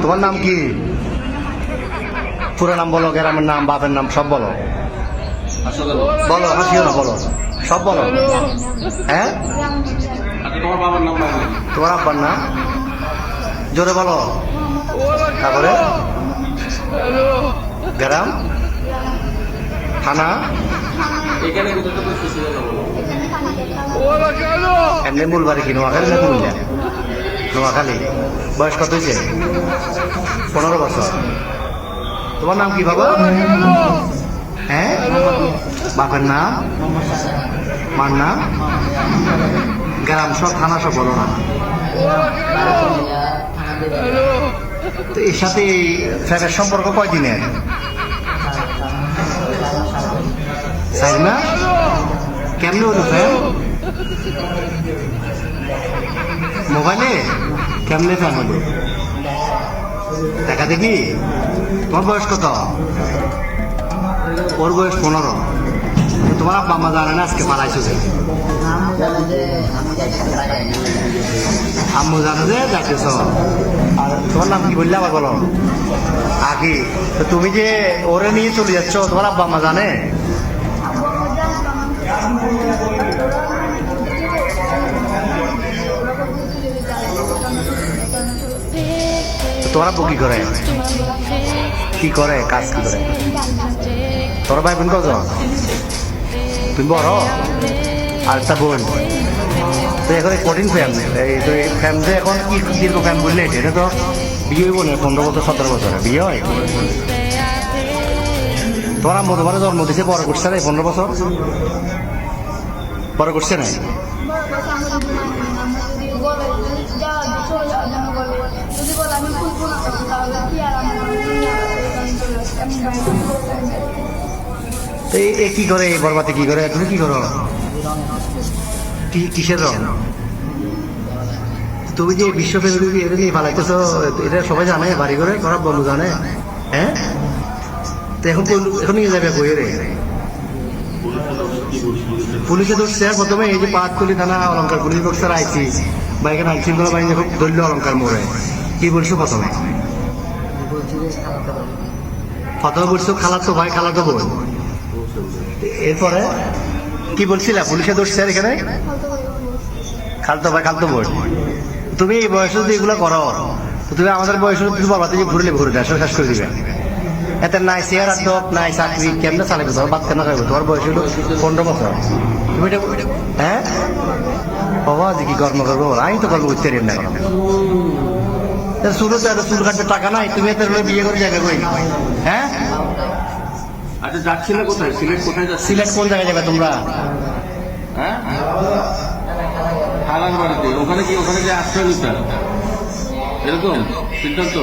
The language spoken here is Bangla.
তোমার নাম কি? পুরো নাম বলো, গ্রামের নাম, বাপের নাম সব বলো। বলো, হাসিও না, বলো সব বলো। হ্যাঁ, তোমার বাবার নাম? তোমার আব্বার নাম জোরে বলো। তারপরে গ্রাম, থানা, এখানে এমনি মূল বাড়ি কি নোয়াখালী না কুমিল্লা? নোয়াখালী। বয়স কত হয়েছে? 15 বছর। তোমার নাম কি বাবা? হ্যাঁ, বাপের নাম, মার নাম, গ্রাম সব, থানা সব বলো না। তো এর সাথে ফ্যানের সম্পর্ক কয়দিনের? 4 মাস। কেমনে হলো ফ্যান? মোবাইলে? কেমনে ফ্যান হলো? দেখা দেখি। তোমার বয়স কত? ওর বয়স 15। তোমার আব্বা আম্মা জানে না আজকে পালাইছো যে? আম্মু জানে যে যাইতেছ। আর তোমার নাম কি বললে আবার বলো আগে। তো তুমি যে ওরে নিয়ে চলে যাচ্ছ, তোমার আব্বা আম্মা জানে? তোমার আব্বু কি করে? কি করে কাজ, কি করে? তোর ভাই বোন কজন? তুমি বড়? আর একটা বোন। তো এখন কঠিন ফ্যান, এই তো ফ্যান যে এখন কি দীর্ঘ ফ্যান বললে, এটা তো বিয়ে হইব না 15 বছর 17 বছরে বিয়ে হয়। তোমার আম্মু তোমার জন্ম দিছে, বড় করছে না 15 বছর? বড় করছে না? এ কি করে, এই বরবাতে কি করে? তুমি কি করো? কিসের রং? তুমি যে বিশ্ব ফ্যামিলি এটা নিয়ে পালাইতেছ, এটা সবাই জানে? বাড়ি করে খারাপ বন্ধু জানে? হ্যাঁ, তো এখন এখন নিয়ে যাবে কই রে? পুলিশে ধরছে প্রথমে, এই যে পাঁচতলি থানা অলঙ্কার পুলিশ বক্সার আইসি বা এখানে আইন শৃঙ্খলা বাহিনী যখন ধরল অলঙ্কার মোড়ে, কি বলছো প্রথমে? বলছো খালাতো ভাই, খালাতো বোন। এরপরে কি বলছিলা? পুলিশে ধরছে এখানে খালতো ভাই, খালতো বোন। তুমি এই বয়সে যদি এগুলো করো, তুমি আমাদের বয়সে তুমি বাবাতে যে ঘুরলে ঘুরে দেয় শেষ করে দিবে। এতে নাই চেয়ার আর টপ নাই চাকরি, কেমনে চালাবে? তোমার বাদ কেন খাইবে? তোমার বয়স হলো 15 বছর। তুমি এটা হ্যাঁ বাবা যে কি কর্ম করবো? আমি তো কর্ম করতে পারি না। চুলো তো এত চুল কাটতে টাকা নাই, তুমি এত বিয়ে করে যাবে কই? হ্যাঁ, আচ্ছা যাচ্ছিলে কোথায়? সিলেট কোথায় যাচ্ছিলে? সিলেট কোন জায়গায় যাবে তোমরা? হ্যাঁ, হালার বাড়িতে। ওখানে কি, ওখানে যে আশ্রয় নিতে এরকম সিদ্ধান্ত?